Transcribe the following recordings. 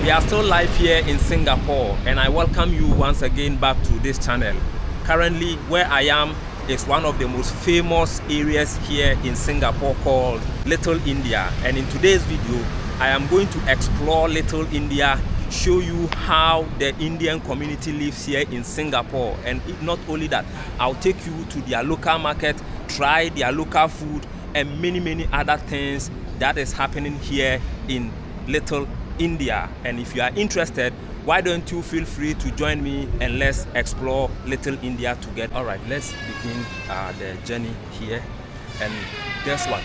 We are still live here in Singapore, and I welcome you once again back to this channel. Currently, where I am is one of the most famous areas here in Singapore called Little India. And in today's video, I am going to explore Little India, show you how the Indian community lives here in Singapore. And not only that, I'll take you to their local market, try their local food, and many other things that is happening here in Little India. And if you are interested, why don't you feel free to join me and let's explore Little India together. All right, let's begin the journey here. And guess what?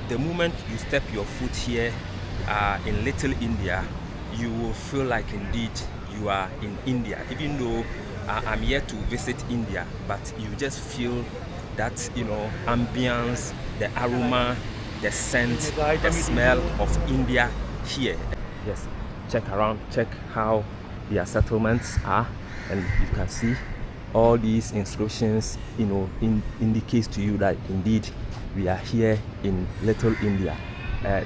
The moment you step your foot here in Little India, you will feel like indeed you are in India. Even though I'm here to visit India, but you just feel that, you know, ambience, the aroma, the scent, the smell of India here. Yes, check around, check how their settlements are, and you can see all these inscriptions, you know, indicates to you that indeed we are here in Little India.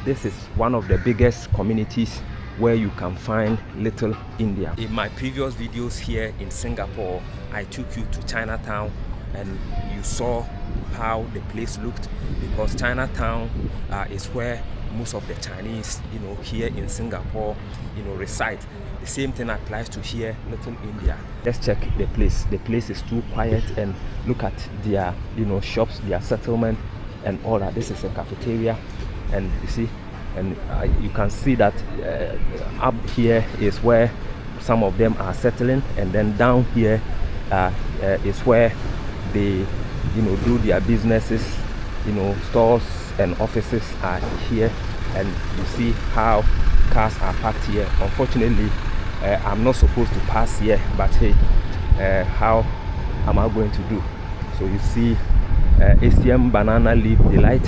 This is one of the biggest communities where you can find Little India. In my previous videos here in Singapore, I took you to Chinatown, and you saw how the place looked, because Chinatown is where most of the Chinese, you know, here in Singapore, you know, reside. The same thing applies to here, Little India. Let's check the place. The place is too quiet, and look at their, you know, shops, their settlement, and all that. This is a cafeteria, and you see, and you can see that up here is where some of them are settling, and then down here is where they, you know, do their businesses. You know, stores and offices are here, and you see how cars are parked here. Unfortunately, I'm not supposed to pass here, but hey, how am I going to do? So you see Asian Banana Leaf Delight,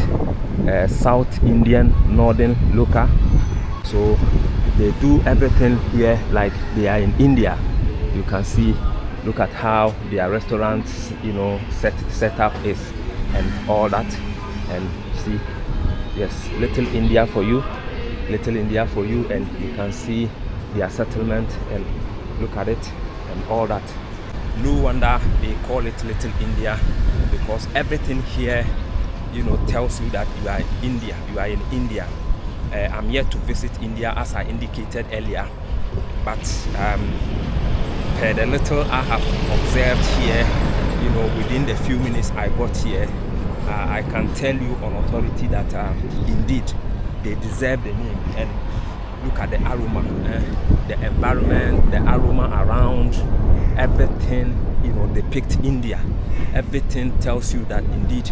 South Indian Northern Local. So they do everything here like they are in India. You can see, look at how their restaurants, you know, set up is, and all that. And see, yes, Little India for you, Little India for you, and you can see their settlement, and look at it and all that. No wonder they call it Little India, because everything here, you know, tells you that you are in India. You are in India. I'm here to visit India, as I indicated earlier, but per the little I have observed here, you know, within the few minutes I got here, I can tell you on authority that indeed they deserve the name. And look at the aroma, the environment, the aroma around, everything, you know, depict India. Everything tells you that indeed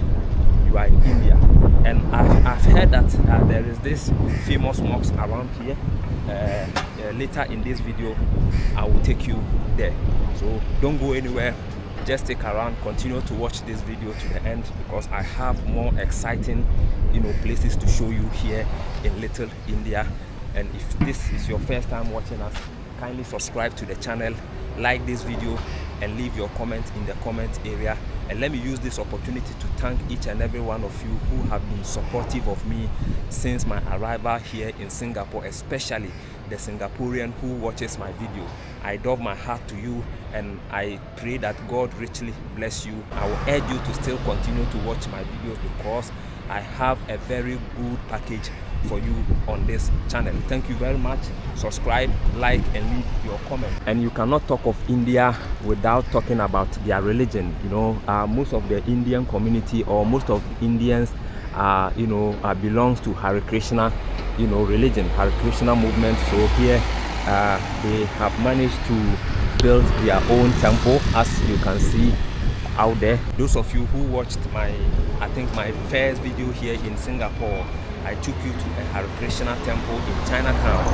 you are in India. And I've heard that there is this famous mosque around here. Later in this video, I will take you there. So don't go anywhere. Just stick around, continue to watch this video to the end, because I have more exciting, you know, places to show you here in Little India. And if this is your first time watching us, kindly subscribe to the channel, like this video, and leave your comment in the comment area. And let me use this opportunity to thank each and every one of you who have been supportive of me since my arrival here in Singapore, especially the Singaporean who watches my video. I doff my hat to you, and I pray that God richly bless you. I will urge you to still continue to watch my videos, because I have a very good package for you on this channel. Thank you very much. Subscribe, like, and leave your comment. And you cannot talk of India without talking about their religion. You know, most of the Indian community, or most of Indians, you know, belongs to Hare Krishna, you know, religion, Hare Krishna movement. So here they have managed to build their own temple, as you can see out there. Those of you who watched I think my first video here in Singapore, I took you to a Hare Krishna temple in Chinatown.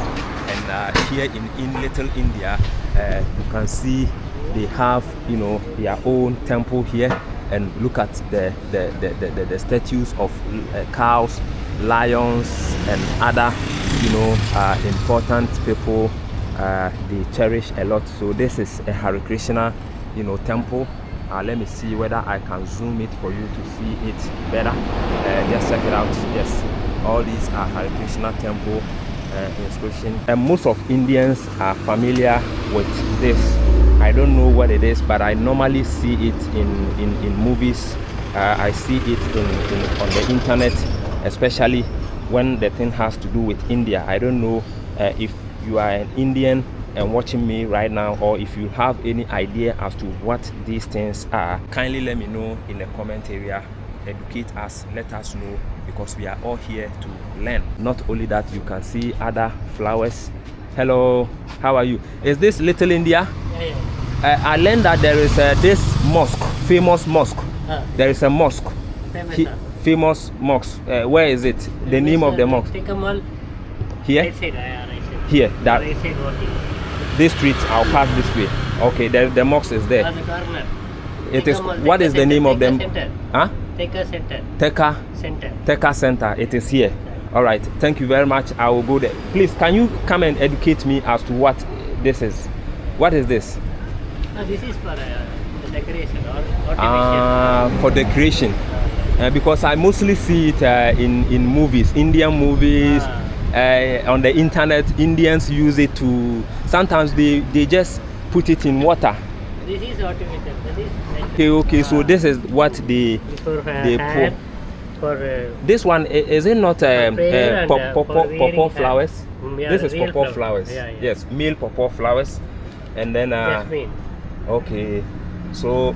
And here in Little India, you can see they have, you know, their own temple here. And look at the statues of cows, lions, and other, you know, important people they cherish a lot. So this is a Hare Krishna, you know, temple. Let me see whether I can zoom it for you to see it better. Just check it out. Yes, all these are Hare Krishna temple, inscription. And most of Indians are familiar with this. I don't know what it is, but I normally see it in movies. I see it on the internet, especially when the thing has to do with India. I don't know if you are an Indian and watching me right now, or if you have any idea as to what these things are. Kindly let me know in the comment area. Educate us, let us know, because we are all here to learn. Not only that, you can see other flowers. Hello, how are you? Is this Little India? Yeah. I learned that there is this mosque, famous mosque. There is a mosque, famous mosque. Where is it? The name of the mosque? Here? Right side, right side. Here, that. Right side, this street, I'll pass this way. Okay, the mosque is there. The corner. It is. What is the name of them? Huh? Teka Center. Teka Center. Teka Center. It is here. All right. Thank you very much. I will go there. Please, can you come and educate me as to what this is? What is this? This is for the decoration or artificial. For decoration. Because I mostly see it in movies, Indian movies. On the internet, Indians use it to. Sometimes they just put it in water. This is artificial. Okay. So this is what they pour. For this one, is it not pawpaw flowers? Yeah, this is pawpaw flowers. Yeah. Yes, male pawpaw flowers, and then jasmine. Okay. So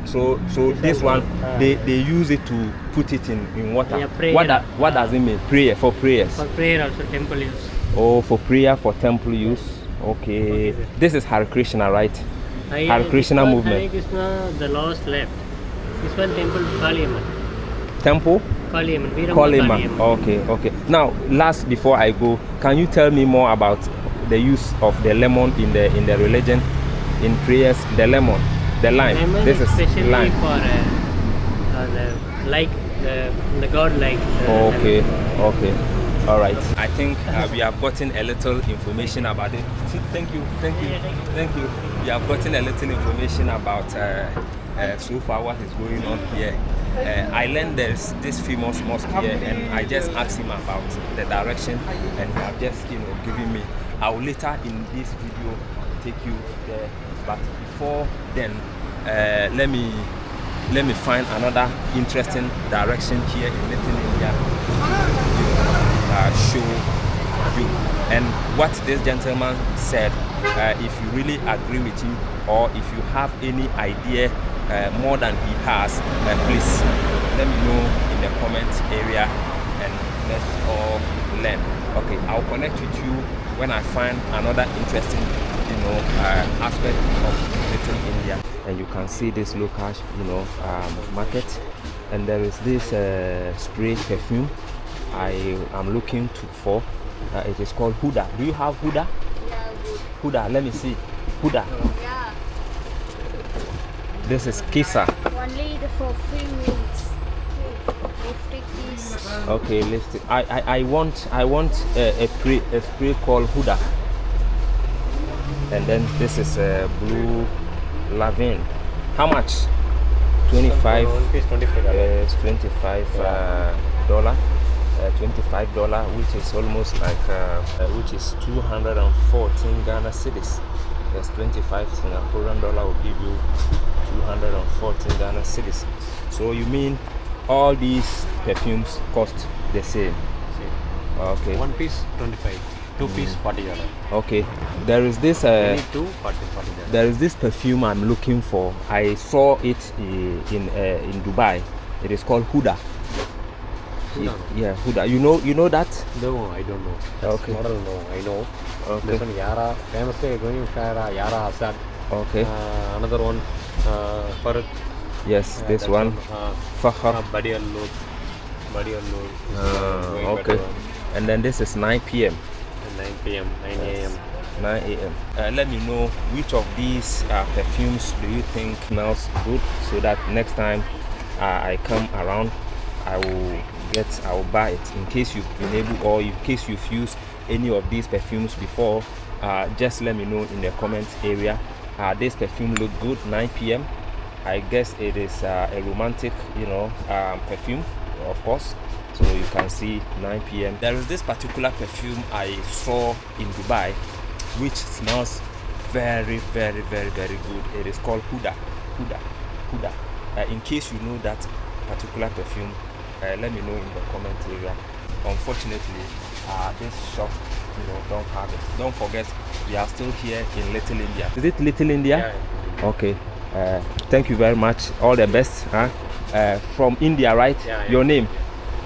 this one they use it to put it in water. Yeah, what does it mean? Prayer, for prayers. For prayer also, temple use. Oh, for prayer, for temple use. Okay. This is Hare Krishna, right? Hare Krishna movement. Hare Krishna, the last left. This one temple Kaliamman. Temple? Kaliamman. Okay. Now, last before I go, can you tell me more about the use of the lemon in the religion, in prayers? The lemon, the lime. Lemon this is especially lime. For the god like. Okay. All right. I think we have gotten a little information about it. Thank you. We have gotten a little information about so far what is going on here. I learned there's this famous mosque here, and I just asked him about the direction, and he have just given me. I will later in this video take you there, but before then, let me find another interesting direction here in Little India. Show you. And what this gentleman said, if you really agree with him, or if you have any idea more than he has, please let me know in the comment area, and let's all learn. Okay, I'll connect with you when I find another interesting aspect of Little India. And you can see this local market, and there is this spray perfume I am looking for. It is called Huda. Do you have Huda? Yeah, good. Huda, let me see. Huda. Yeah. This is Kisa. Only the for free meals. Lipstick is. Okay, lipstick. I want a spray called Huda. And then this is blue lavin. How much? 25. Yes, $25. $25, which is almost like which is 214 Ghana cedis. Yes, 25 Singaporean dollar will give you 214 Ghana cedis. So you mean all these perfumes cost the same? Okay. One piece 25, two piece $40. Okay. There is this $40. There is this perfume I'm looking for. I saw it in Dubai. It is called Huda. Yeah, Huda. You know that? No, I don't know. That's okay. Model, no, I know. Okay. This one Yara, famous going Yara Assad. Okay. Another one, Farad. Yes, this one. Fakhar. Badi al-Lod. Okay. And then this is 9 p.m. 9 p.m. 9 a.m. 9 a.m. Let me know which of these perfumes do you think smells good, so that next time I come around, I will buy it. In case you've been able, or in case you've used any of these perfumes before, just let me know in the comment area. This perfume look good. 9 p.m. I guess it is a romantic perfume, of course. So you can see 9 p.m. There is this particular perfume I saw in Dubai, which smells very, very, very, very good. It is called Huda. In case you know that particular perfume, let me know in the comment area. Unfortunately, this shop, don't have it. Don't forget, we are still here in Little India. Is it Little India? Yeah. Okay. Thank you very much. All the best. From India, right? Yeah. Your name?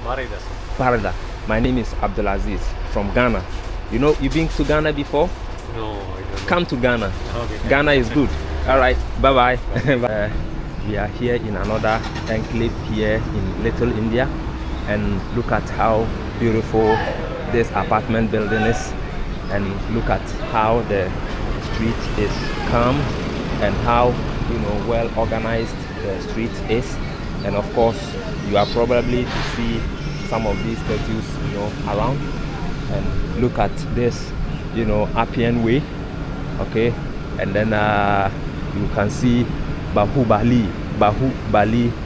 Maridas. Parada. My name is Abdulaziz from Ghana. You've been to Ghana before? No, I don't know. Come to Ghana. Okay. Ghana is good. All right. Bye bye. We are here in another enclave here in Little India, and look at how beautiful this apartment building is, and look at how the street is calm and how well organized the street is. And of course, you are probably to see some of these statues around, and look at this Appian Way, okay, and then you can see Bahubali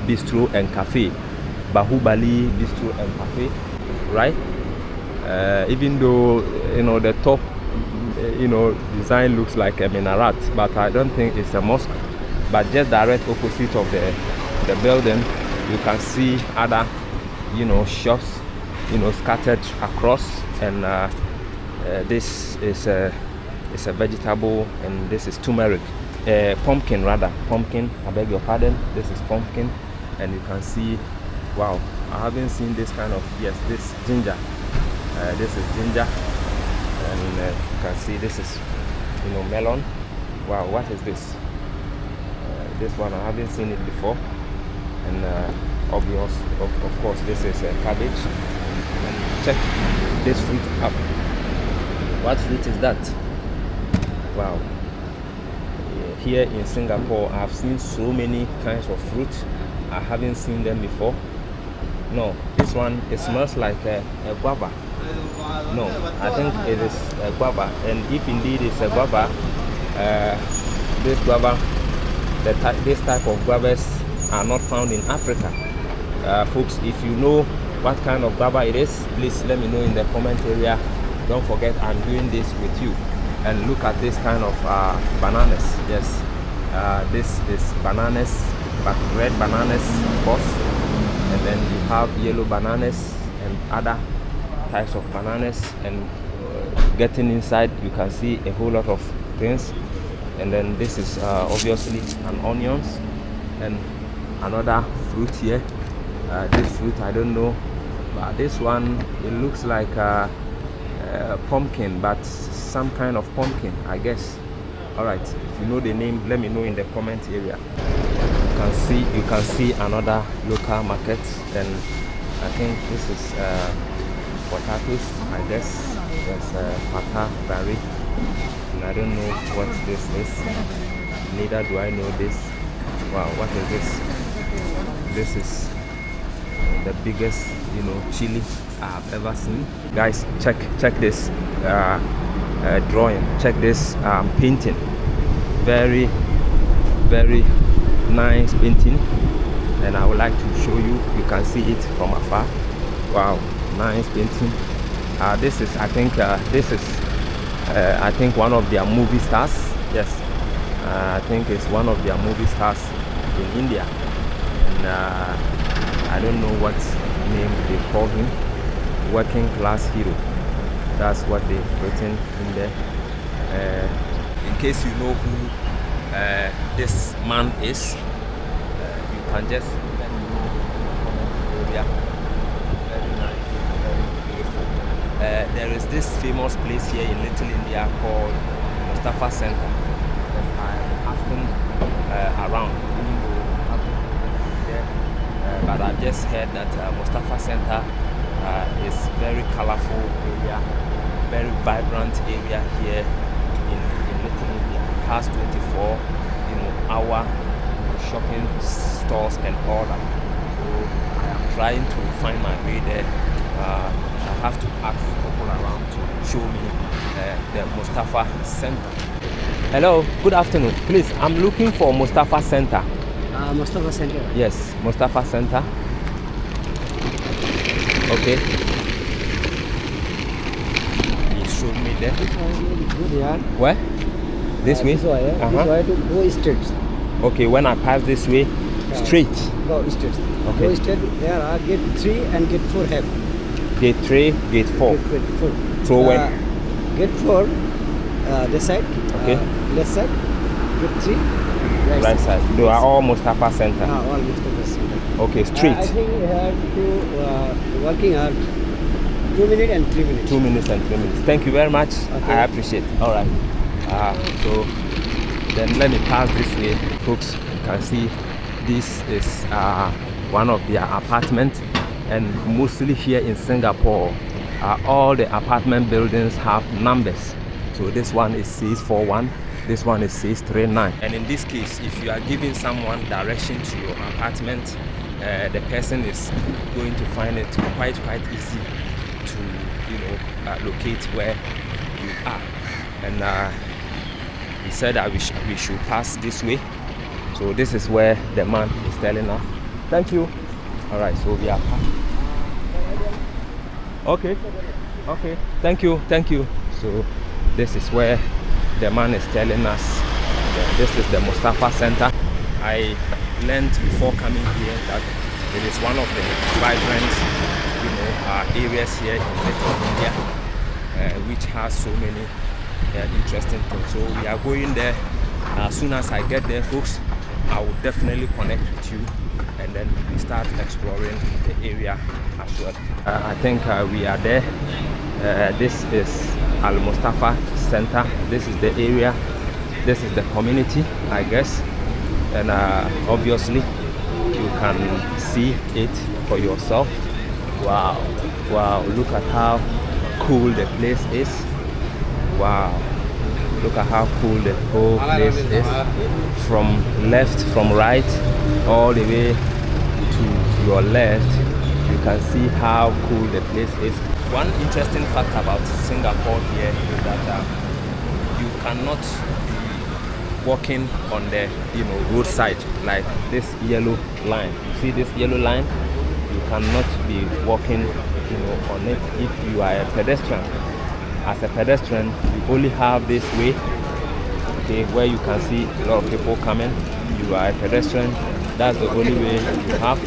Bistro and Cafe, Bahubali Bistro and Cafe, right? Even though the top design looks like a minaret, but I don't think it's a mosque. But just direct opposite of the building, you can see other shops scattered across, and this is a vegetable, and this is turmeric, pumpkin, I beg your pardon. This is pumpkin, and you can see, wow, I haven't seen this kind of, yes, this ginger. This is ginger, and you can see this is melon. Wow, what is this? This one I haven't seen it before, and of course this is cabbage. And check this fruit up. What fruit is that? Wow. Here in Singapore, I've seen so many kinds of fruit. I haven't seen them before. No, this one, it smells like a guava. No, I think it is a guava, and if indeed it's a guava, this guava, this type of guavas are not found in Africa. Folks, if you know what kind of guava it is, please let me know in the comment area. Don't forget, I'm doing this with you. And look at this kind of bananas. Yes, this is bananas, but red bananas, of course, and then you have yellow bananas and other types of bananas, and getting inside you can see a whole lot of things. And then this is obviously an onions, and another fruit here. This fruit I don't know, but this one, it looks like a pumpkin, but some kind of pumpkin, I guess. All right, if you know the name, let me know in the comment area. You can see another local market, and I think this is potatoes, I guess. There's pata berry, and I don't know what this is. Neither do I know this. Wow, what is this? This is the biggest chili I've ever seen. Guys, check this drawing. Check this painting. Very, very nice painting, and I would like to show you. You can see it from afar. Wow, nice painting. This is, I think, I think one of their movie stars. Yes, I think it's one of their movie stars in India, and I don't know what name they call him. Working class hero. That's what they've written in there. In case you know who this man is, you can just let me know in the comment area. Very nice, very beautiful. There is this famous place here in Little India called Mustafa Center. I am often around, even though I haven't been there, but I've just heard that Mustafa Center is very colorful area, very vibrant area here in Little India. It has 24 hour shopping stores and all that. So I am trying to find my way there. I have to ask people around to show me the Mustafa Center. Hello, good afternoon. Please, I'm looking for Mustafa Center. Mustafa Center. Yes, Mustafa Center. Okay. He showed me there. Good, yeah. Where? This way? This way, yeah. Uh-huh. This way to go straight. Okay, when I pass this way, straight. Go straight. Okay. Go straight. There are gate 3 and gate 4 have. Gate 3, gate 4. Gate 4. So when? Gate 4, this side. Okay. Left side. Gate 3, Right side. They are all Mustafa Center. All Mustafa Center. Okay, straight. I think we have to working hard. 2 minutes and 3 minutes. 2 minutes and 3 minutes. Thank you very much. Okay. I appreciate. All right. So then let me pass this way, folks. You can see this is one of their apartments, and mostly here in Singapore, all the apartment buildings have numbers. So this one is 641. This one is 639. And in this case, if you are giving someone direction to your apartment, the person is going to find it quite easy to locate where you are. And he said that we should pass this way. So this is where the man is telling us. Thank you. All right, so we are passed. Okay. Thank you. So this is where the man is telling us that this is the Mustafa Center. I learned before coming here that it is one of the vibrant areas here in Little India, which has so many interesting things. So we are going there. As soon as I get there, folks, I will definitely connect with you, and then we start exploring the area as well. I think we are there. This is Al Mustafa Center. This is the area. This is the community, I guess, and obviously you can see it for yourself. Wow, look at how cool the place is. Wow, look at how cool the whole place is. From left, from right, all the way to your left, you can see how cool the place is. One interesting fact about Singapore here is that you cannot be walking on the roadside like this yellow line. You see this yellow line? You cannot be walking on it if you are a pedestrian. As a pedestrian, you only have this way, okay, where you can see a lot of people coming. You are a pedestrian, that's the only way you have.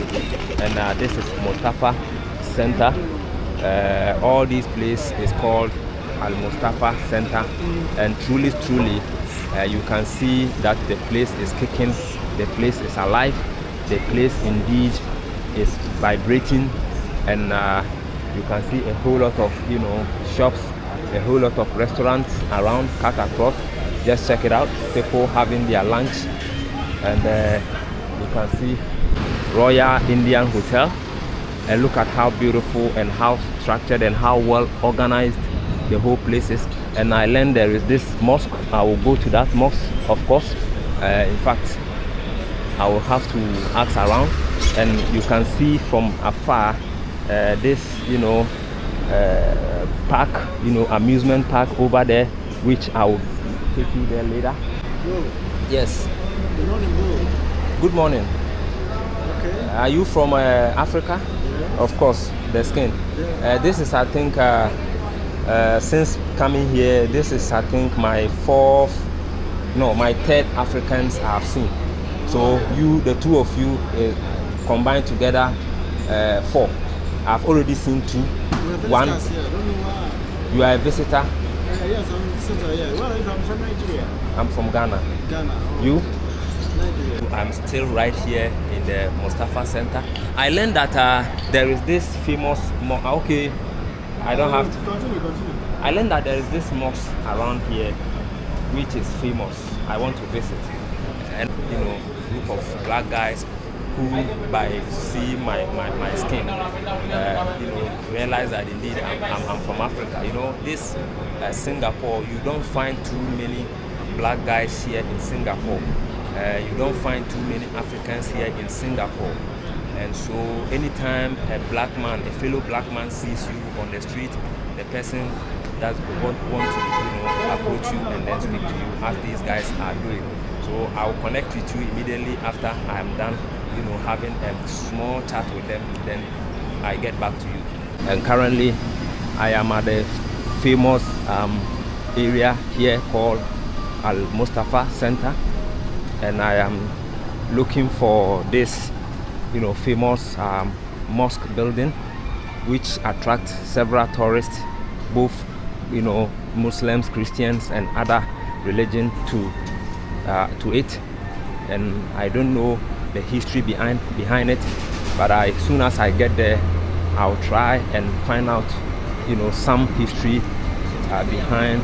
And this is Mustafa Center. All these places is called Al Mustafa Center, and truly you can see that the place is kicking, the place is alive, the place indeed is vibrating, and you can see a whole lot of shops, a whole lot of restaurants around, cut across. Just check it out, people having their lunch, and you can see Royal Indian Hotel, and look at how beautiful and how structured and how well organized the whole place is. And I learned there is this mosque. I will go to that mosque, of course. In fact, I will have to ask around, and you can see from afar this park, amusement park over there, which I will take you there later. Yes. Good morning. Okay. Are you from Africa? Yeah. Of course, the skin. Yeah. This is, I think, since coming here, this is, I think, my third Africans I have seen. So the two of you combined together, 4. I've already seen 2. One. You are a visitor. Yes, I'm a visitor. Yeah. Where are you from? Nigeria. I'm from Ghana. Ghana. Oh. You? Nigeria. I'm still right here in the Mustafa Center. I learned that there is this famous okay, I don't have to Continue. I learned that there is this mosque around here which is famous. I want to visit, and group of black guys who, by seeing my skin, realize that indeed I'm from Africa. This Singapore, you don't find too many black guys here in Singapore. You don't find too many Africans here in Singapore. And so anytime a fellow black man sees you on the street, the person does want to approach you and then speak to you, as these guys are doing. So I'll connect with you immediately after I'm done having a small chat with them, then I get back to you. And currently I am at the famous area here called Al Mustafa Center, and I am looking for this, you know, famous mosque building which attracts several tourists, both, you know, Muslims, Christians, and other religion to it. And I don't know the history behind it, but as soon as I get there, I'll try and find out, you know, some history behind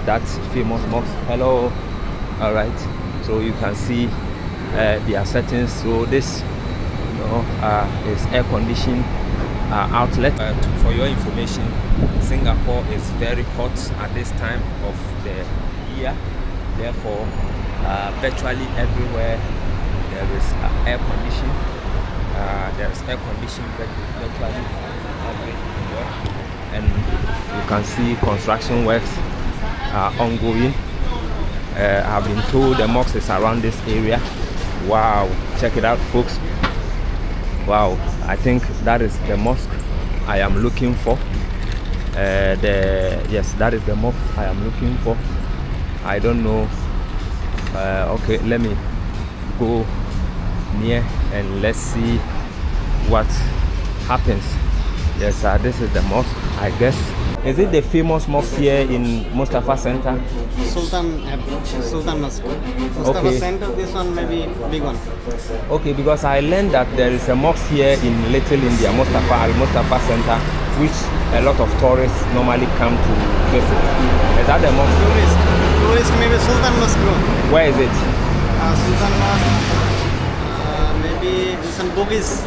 that famous mosque. Hello. All right. So you can see their settings. So this, you know, is air conditioned outlet. For your information, Singapore is very hot at this time of the year. Therefore, virtually everywhere there is air conditioning. There is air conditioning virtually everywhere, and you can see construction works are ongoing. I've been told the mosque is around this area. Wow, check it out, folks. Wow, I think that is the mosque I am looking for. Yes, that is the mosque I am looking for. I don't know. Okay, let me go near and let's see what happens. Yes, this is the mosque, I guess. Is it the famous mosque here in Mustafa Center? Sultan Mosque. Mustafa Okay. Center, this one maybe big one. Okay, because I learned that there is a mosque here in Little India, Al Mustafa Center, which a lot of tourists normally come to visit. Is that the mosque? Tourist maybe Sultan Mosque. Where is it? Sultan Mosque. Maybe this one Bugis.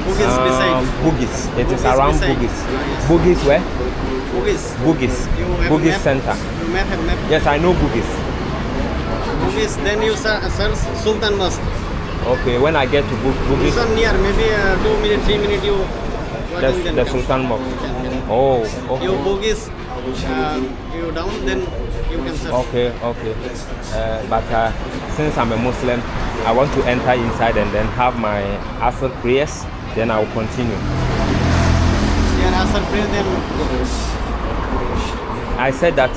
Bugis beside. Bugis. It is Bugis around beside. Bugis. Yes. Bugis where? Bugis. Bugis. You have Bugis map? Center. You have map. Yes, I know Bugis. Bugis. Then you search Sultan Mosque. Okay, when I get to This Bugis, one near. Maybe 2 minutes, 3 minutes you. that's the Sultan Mosque. Oh, You okay. Bugis. You down then you can search. Okay. But since I'm a Muslim, I want to enter inside and then have my Asr prayers. Then I will continue. Here Asr prayer then. I said that,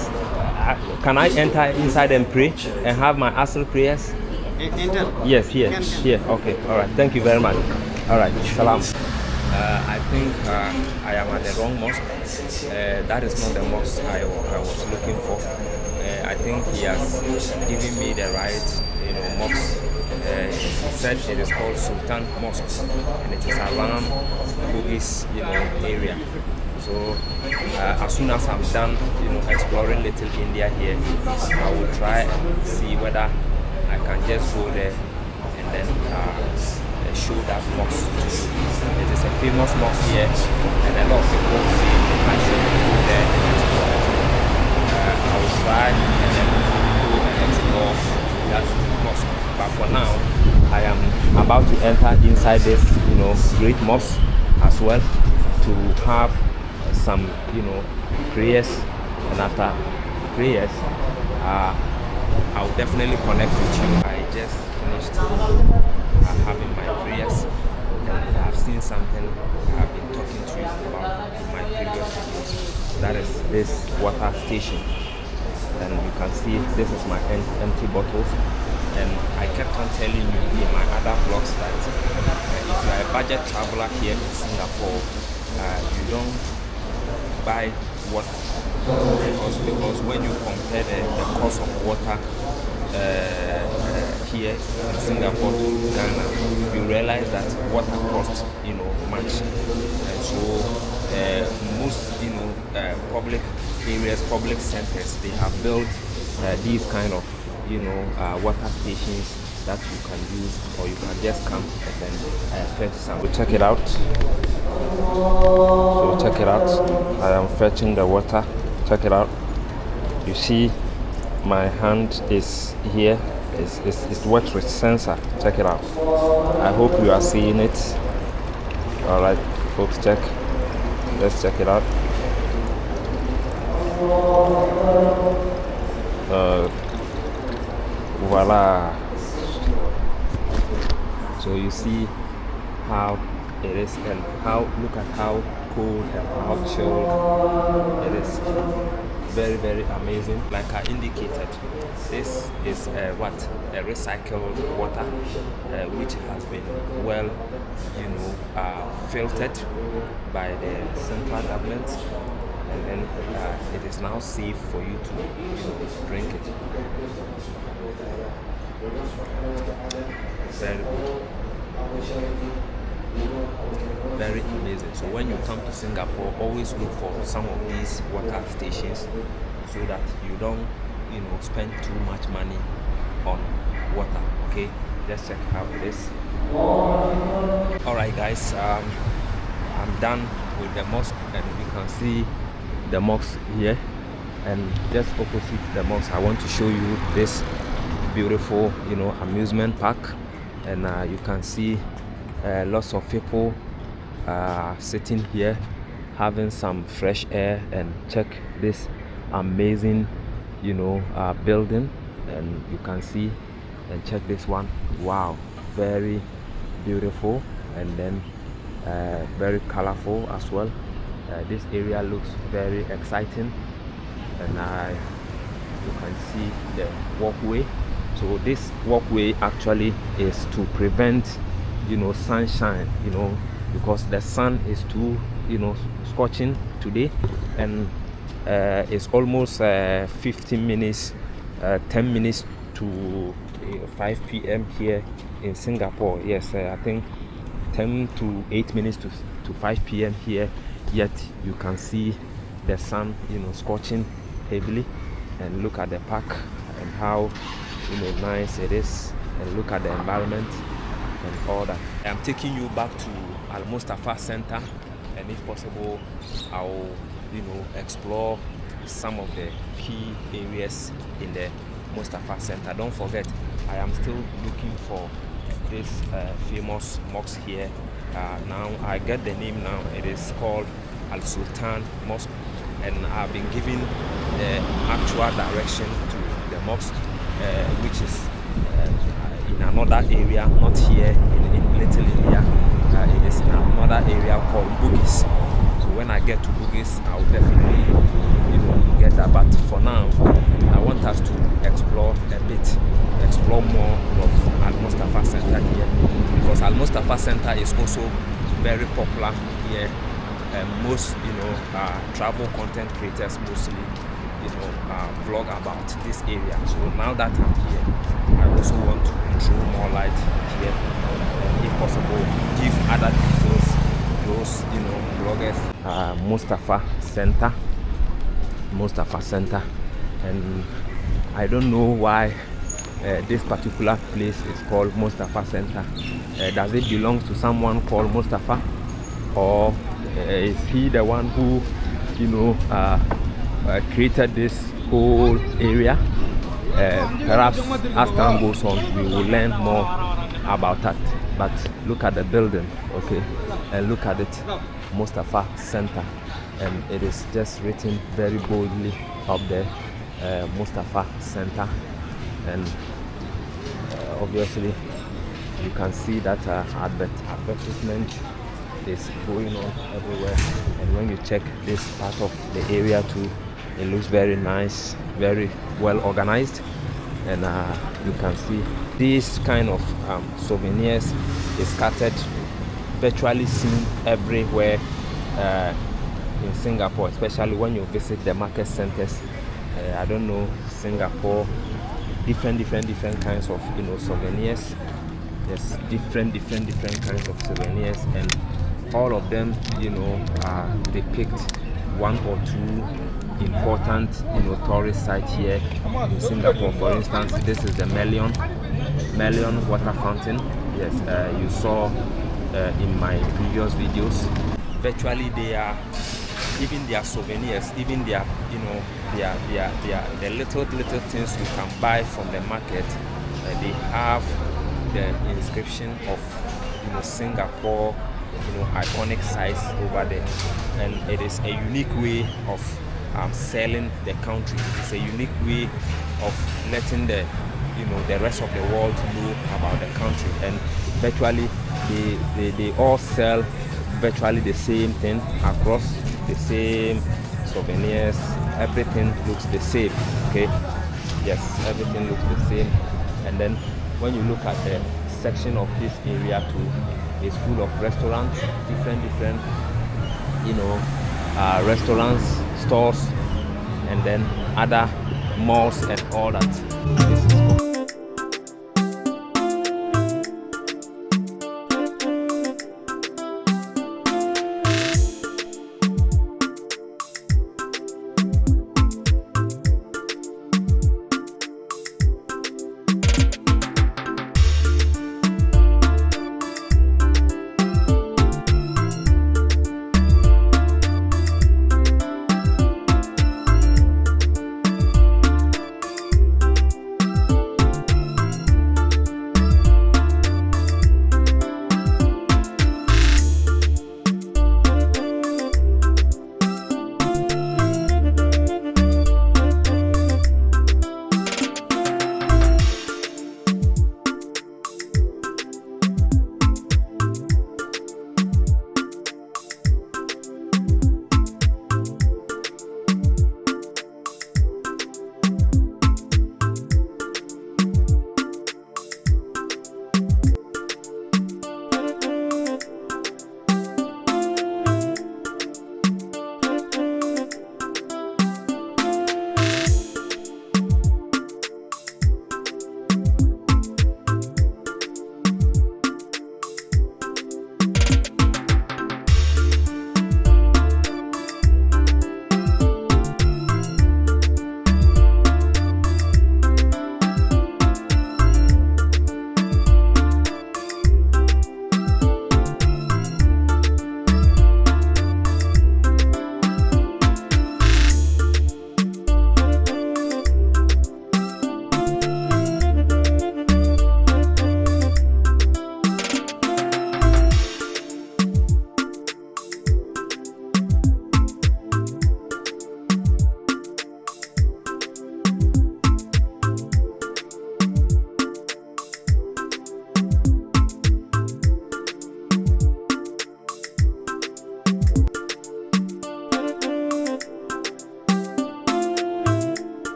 can I enter inside and pray and have my Asr prayers? Enter. Yes, here. Can. Here, okay. All right. Thank you very much. All right. Salam. I think I am at the wrong mosque. That is not the mosque I was looking for. I think he has given me the right, you know, mosque. He said it is called Sultan Mosque, and it is around Bugis, you know, area. So as soon as I'm done, you know, exploring Little India here, I will try and see whether I can just go there and then show that mosque to you. It is a famous mosque here, and a lot of people say I should go there and explore it. I will try and then go and explore that mosque. But for now, I am about to enter inside this, you know, great mosque as well to have some, you know, prayers. And after prayers, I'll definitely connect with you. I just finished having my prayers, and I've seen something I've been talking to you about in my previous videos. That is this water station, and you can see this is my empty bottles. And I kept on telling you in my other vlogs that if you are a budget traveler here in Singapore, you don't buy water, because when you compare the cost of water here in Singapore to Ghana, you realize that water costs, you know, much. And so most, you know, public areas, public centers, they have built these kind of, you know, water stations that you can use, or you can just come and then fetch some. We'll check it out. So check it out. I am fetching the water. Check it out. You see, my hand is here. It's wet with sensor. Check it out. I hope you are seeing it. All right, folks, check. Let's check it out. Voila. So you see how it is, and look at how cool and how chilled it is. Very, very amazing. Like I indicated, this is a recycled water, which has been well, filtered by the central government, and then it is now safe for you to drink it. Very, very amazing. So when you come to Singapore, always look for some of these water stations so that you don't spend too much money on water. Okay, let's check out this. All right guys, I'm done with the mosque, and you can see the mosque here, and just opposite the mosque I want to show you this beautiful amusement park, and you can see lots of people sitting here having some fresh air, and check this amazing building, and you can see, and check this one. Wow, very beautiful, and then very colorful as well. This area looks very exciting, and you can see the walkway. So this walkway actually is to prevent sunshine, because the sun is too scorching today, and it's almost 15 minutes 10 minutes to 5 p.m. here in Singapore. Yes, I think 10 to 8 minutes to 5 p.m. here, yet you can see the sun scorching heavily. And look at the park and how nice it is, and look at the environment and all that. I'm taking you back to Al Mustafa Center, and if possible I'll explore some of the key areas in the Mustafa Center. Don't forget, I am still looking for this famous mosque here. Now I get the name now. It is called Sultan Mosque, and I've been given the actual direction to the mosque, which is in another area, not here in Little India. It is in another area called Bugis. So when I get to Bugis, I'll definitely get that. But for now, I want us to explore more of Al Mustafa Center here, because Al Mustafa Center is also very popular here. Most travel content creators mostly vlog about this area. So now that I'm here, I also want to throw more light here, and if possible give other details those bloggers. Mustafa Center, and I don't know why this particular place is called Mustafa Center. Does it belong to someone called Mustafa, or is he the one who created this whole area? Perhaps as time goes on we will learn more about that. But look at the building, okay, and look at it, Mustafa Center, and it is just written very boldly up there, Mustafa Center, and obviously you can see that advertisement is going on everywhere. And when you check this part of the area too, it looks very nice, very well organized, and you can see these kind of souvenirs is scattered, virtually seen everywhere in Singapore, especially when you visit the market centers. I don't know, Singapore, different kinds of souvenirs. There's different kinds of souvenirs, and all of them depict one or two important tourist sites here in Singapore. For instance, this is the Million water fountain. Yes, you saw in my previous videos. Virtually they are, even their souvenirs, even their the little things you can buy from the market, they have the inscription of Singapore iconic sites over there, and it is a unique way of selling the country. It is a unique way of letting the rest of the world know about the country, and virtually they all sell virtually the same thing across, the same souvenirs, everything looks the same. Okay, yes, everything looks the same. And then when you look at the section of this area too, it's full of restaurants, different restaurants, stores, and then other malls and all that. This is cool.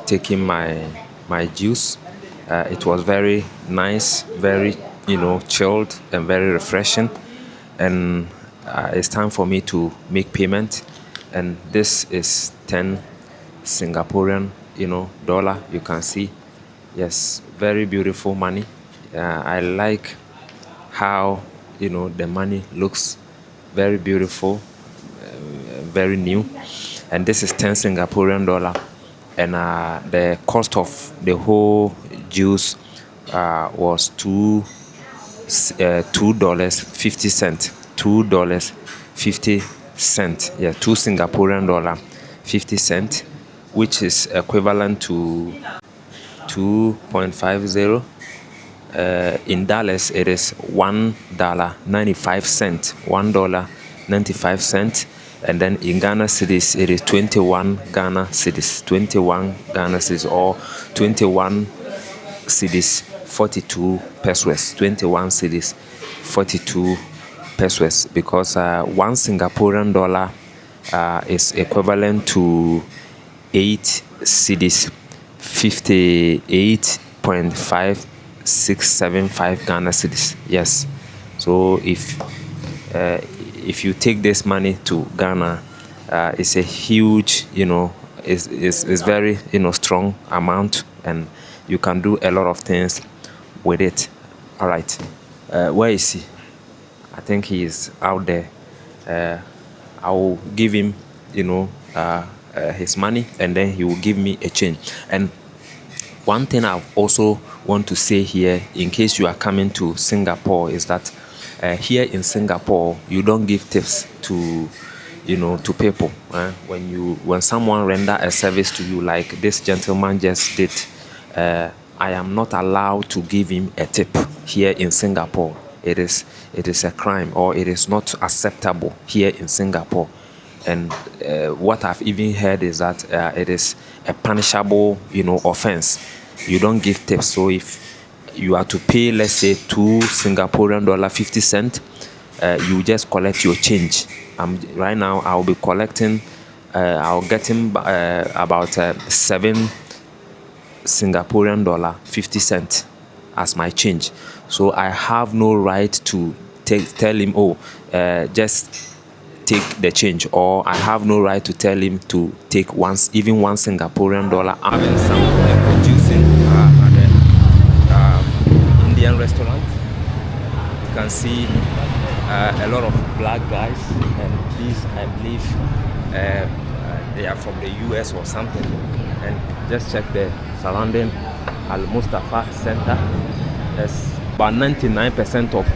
taking my juice. It was very nice, very chilled and very refreshing. And it's time for me to make payment. And this is 10 Singaporean dollar. You can see, yes, very beautiful money. I like how the money looks very beautiful, very new. And this is 10 Singaporean dollar. And the cost of the whole juice was $2.50. $2.50. Yeah, 2 Singaporean dollar 50 cent, which is equivalent to 2.50. In dollars, it is $1.95. $1.95. And then in Ghana cedis, it is 21 Ghana cedis. 21 Ghana cedis, or 21 cedis 42 pesos. 21 cedis 42 pesos, because 1 Singaporean dollar is equivalent to 8 cedis, 58.5675 Ghana cedis. Yes. So if you take this money to Ghana, it's a huge, it's very strong amount, and you can do a lot of things with it. All right. Where is he? I think he is out there. I will give him his money, and then he will give me a change. And one thing I also want to say here, in case you are coming to Singapore, is that here in Singapore, you don't give tips to people. When someone render a service to you, like this gentleman just did, I am not allowed to give him a tip here in Singapore. It is a crime, or it is not acceptable here in Singapore. And what I've even heard is that it is a punishable offense. You don't give tips. So if you are to pay, let's say, 2 Singaporean dollar 50 cent, you just collect your change. Right now I'll be collecting, I'll get him about 7 Singaporean dollar 50 cent as my change. So I have no right to tell him, just take the change, or I have no right to tell him to take even 1 Singaporean dollar. I'm having some producing at the Indian restaurant. You can see a lot of black guys, and these, I believe, they are from the US or something. And just check the surrounding Mustafa Center. There's about 99% of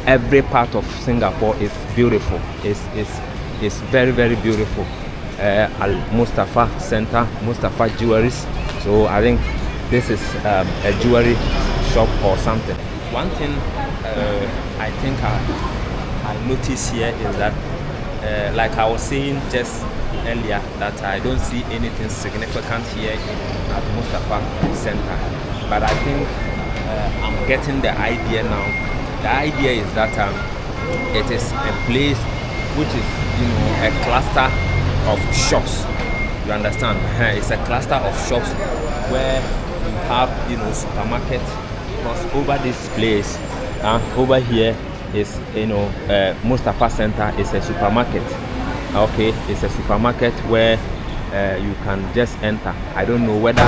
every part of Singapore is beautiful. It's very, very beautiful. Mustafa Center, Mustafa Jewelries. So I think this is a jewelry shop or something. One thing I think I notice here is that, like I was saying just earlier, that I don't see anything significant here at Mustafa Center. But I think I'm getting the idea now. The idea is that it is a place which is, a cluster of shops. You understand? It's a cluster of shops where you have, supermarket. Because over this place, over here is, Mustafa Center is a supermarket. Okay, it's a supermarket where you can just enter. I don't know whether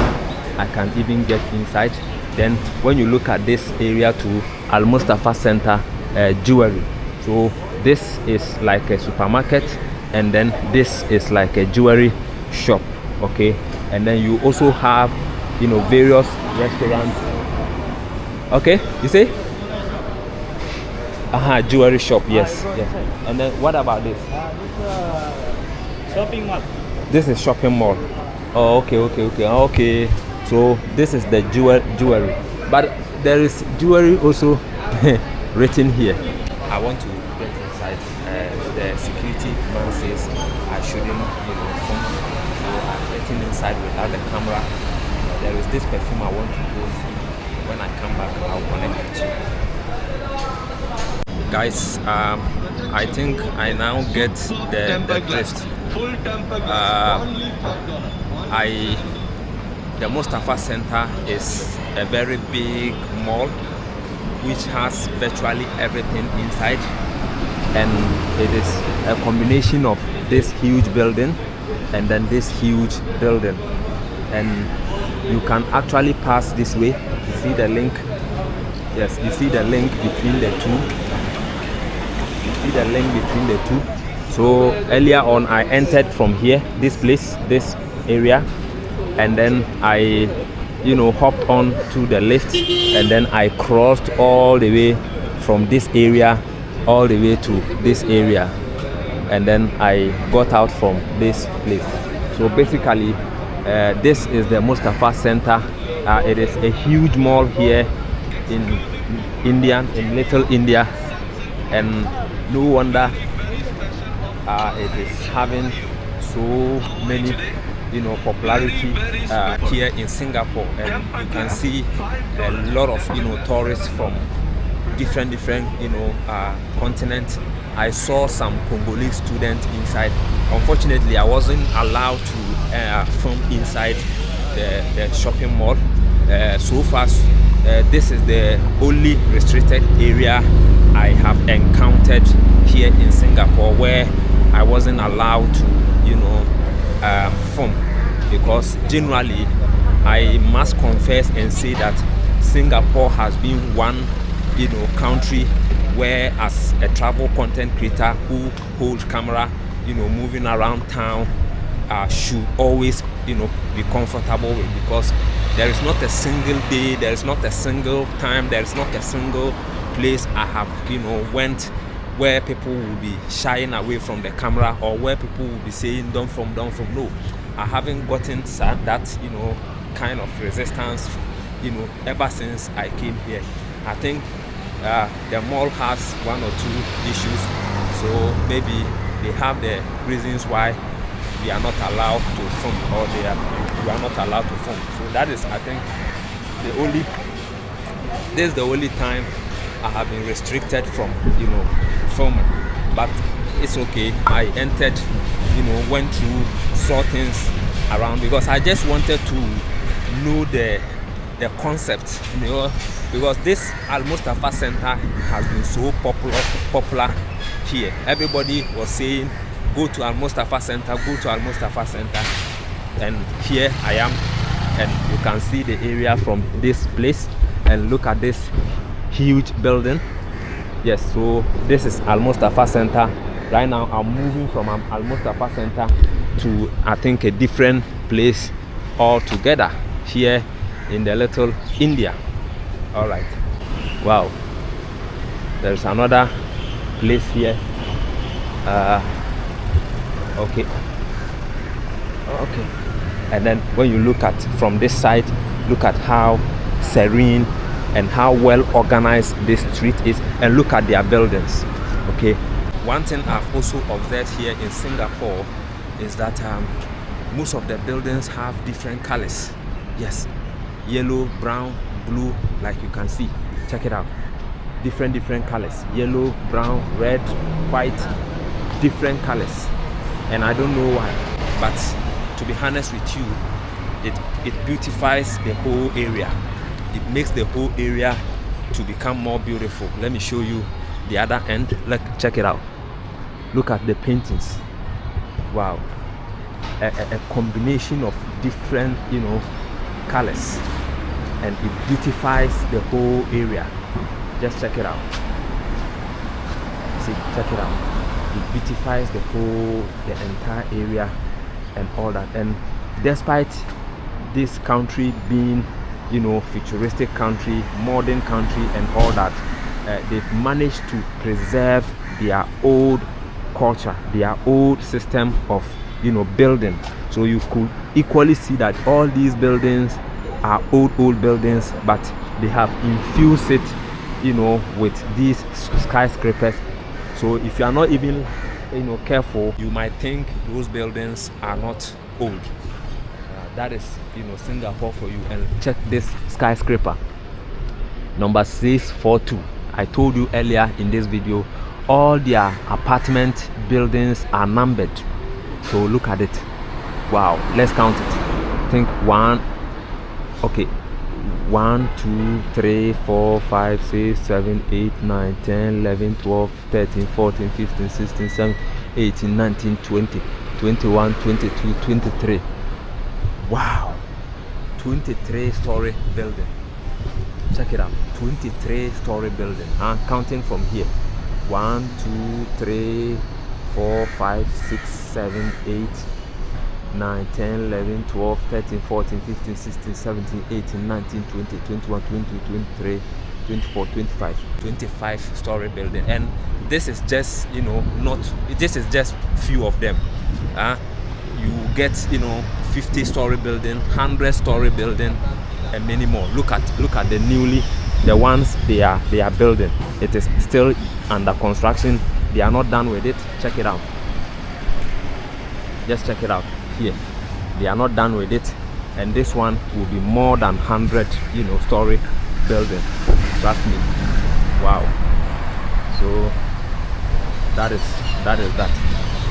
I can even get inside. Then when you look at this area to Al Mustafa Center jewelry, so this is like a supermarket, and then this is like a jewelry shop. Okay, and then you also have various restaurants. Okay, you see? Jewelry shop, yes. Yes. And then what about this? Shopping mall. This is shopping mall. Oh, okay. So this is the jewelry, but there is jewelry also written here. I want to get inside. The security man says I shouldn't film, so I'm getting inside without the camera. There is this perfume I want to go see. When I come back, I'll connect with you. Guys, I think I now get The Mustafa Center is a very big mall which has virtually everything inside, and it is a combination of this huge building and then this huge building, and you can actually pass this way. You see the link? Yes, you see the link between the two. You see the link between the two. So earlier on I entered from here, this place, this area, and then I hopped on to the lift, and then I crossed all the way from this area all the way to this area, and then I got out from this place. So basically this is the Mustafa Center. It is a huge mall here in Little India, and no wonder it is having so many popularity here in Singapore. And you can see a lot of tourists from different continents. I saw some Congolese students inside. Unfortunately, I wasn't allowed to film inside the shopping mall. So far, this is the only restricted area I have encountered here in Singapore where I wasn't allowed to film, because generally I must confess and say that Singapore has been one country where, as a travel content creator who holds camera moving around town, should always be comfortable with, because there is not a single day, there is not a single time, there is not a single place I have went where people will be shying away from the camera, or where people will be saying don't film. No, I haven't gotten that kind of resistance ever since I came here. I think the mall has one or two issues, so maybe they have the reasons why we are not allowed to film, or we are not allowed to film. So that is, I think, this is the only time I have been restricted from filming. But it's okay. I entered, went through, saw things around, because I just wanted to know the concept, because this Al Mustafa Center has been so popular here. Everybody was saying, go to Al Mustafa Center, go to Al Mustafa Center, and here I am. And you can see the area from this place, and look at this huge building. Yes, so this is Al Mustafa Center. Right now I'm moving from Al Mustafa Center to, I think, a different place altogether here in the Little India. All right, wow, there's another place here. Okay, and then when you look at from this side, look at how serene and how well organized this street is, and look at their buildings. Okay, one thing I've also observed here in Singapore is that most of the buildings have different colors. Yes, yellow, brown, blue, like you can see. Check it out, different colors: yellow, brown, red, white, different colors. And I don't know why, but to be honest with you, it beautifies the whole area. It makes the whole area to become more beautiful. Let me show you the other end. Check it out. Look at the paintings. Wow, a combination of different colors, and it beautifies the whole area. Just check it out. See, check it out. It beautifies the entire area and all that. And despite this country being futuristic country, modern country, and all that, they've managed to preserve their old culture, their old system of building. So you could equally see that all these buildings are old buildings, but they have infused it with these skyscrapers. So if you are not even careful, you might think those buildings are not old. That is Singapore for you. And check this skyscraper, number 642. I told you earlier in this video, all their apartment buildings are numbered. So look at it. Wow, let's count it. I think 1, Okay, 1 2 3 4 5 6 7 8 9 10 11 12 13 14 15 16 17 18 19 20 21 22 23. Wow, 23-story building. Check it out. 23-story building. I'm counting from here. 1 2 3 4 5 6 7 8 9 10 11 12 13 14 15 16 17 18 19 20 21 22 23 24 25-story building. And this is just, you know, not, this is just few of them. You get, you know, 50-story building, 100-story building, and many more. Look at the ones they are building. It is still under construction. They are not done with it. Check it out. Just check it out here. They are not done with it, and this one will be more than 100, you know, story building. Trust me. Wow. So that is that.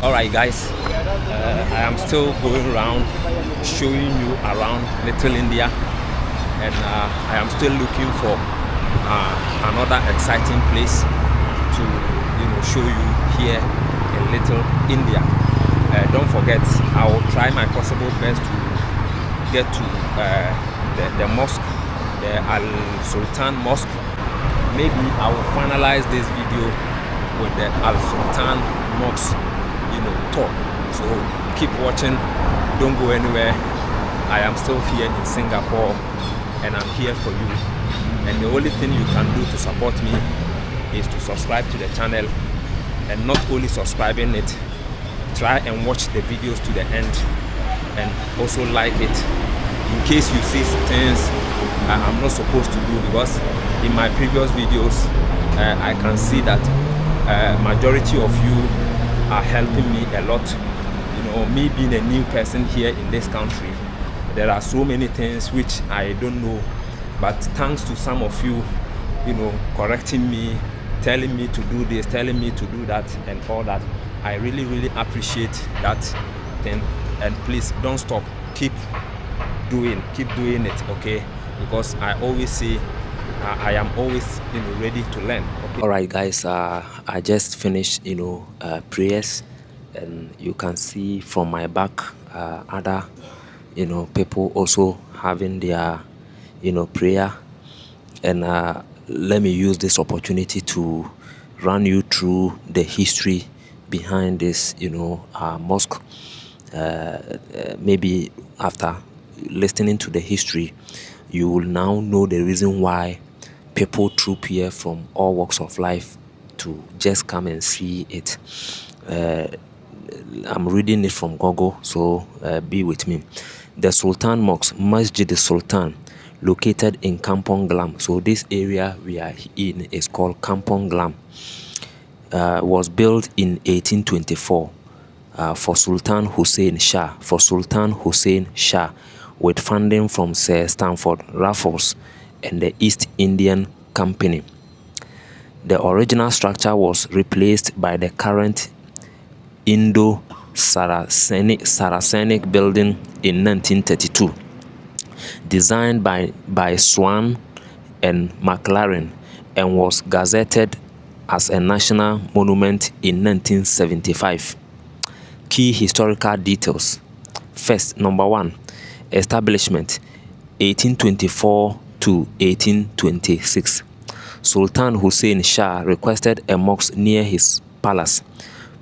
All right, guys. I am still going around showing you around Little India, and I am still looking for another exciting place to, you know, show you here in Little India. Don't forget, I will try my possible best to get to the mosque, the Sultan Mosque. Maybe I will finalize this video with the Sultan Mosque, you know, tour. So keep watching, don't go anywhere. I am still here in Singapore, and I'm here for you. And the only thing you can do to support me is to subscribe to the channel, and not only subscribing it, try and watch the videos to the end, and also like it in case you see things I'm not supposed to do, because in my previous videos I can see that majority of you are helping me a lot. You know, me being a new person here in this country, there are so many things which I don't know, but thanks to some of you, you know, correcting me, telling me to do this, telling me to do that, and all that, I really appreciate that thing. And please don't stop, keep doing it, okay? Because I always say I am always, you know, ready to learn, okay? All right, guys, I just finished, you know, prayers, and you can see from my back other, you know, people also having their, you know, prayer. And let me use this opportunity to run you through the history behind this, you know, mosque. Maybe after listening to the history, you will now know the reason why people troop here from all walks of life to just come and see it. I'm reading it from Google, so be with me. The Sultan Mosque, Masjid Sultan, located in Kampong Glam. So this area we are in is called Kampong Glam. Was built in 1824 for Sultan Hussein Shah, with funding from Sir Stamford Raffles and the East Indian Company. The original structure was replaced by the current Indo-Saracenic building in 1932, designed by Swan and McLaren, and was gazetted as a national monument in 1975. Key historical details. First, number 1, establishment 1824 to 1826. Sultan Hussein Shah requested a mosque near his palace,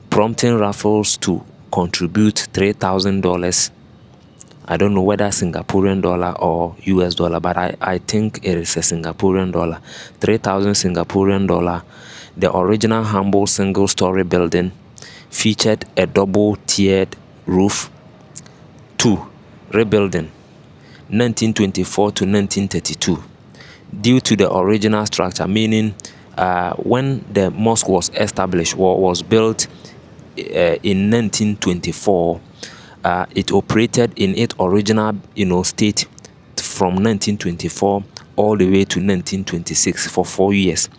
prompting Raffles to contribute $3,000. I don't know whether Singaporean dollar or US dollar, but I think it is a Singaporean dollar. 3,000 Singaporean dollar. The original humble single-story building featured a double-tiered roof. 2. Rebuilding 1924 to 1932. Due to the original structure, meaning when the mosque was established or was built in 1924, it operated in its original, you know, state from 1924 all the way to 1926 for 4 years.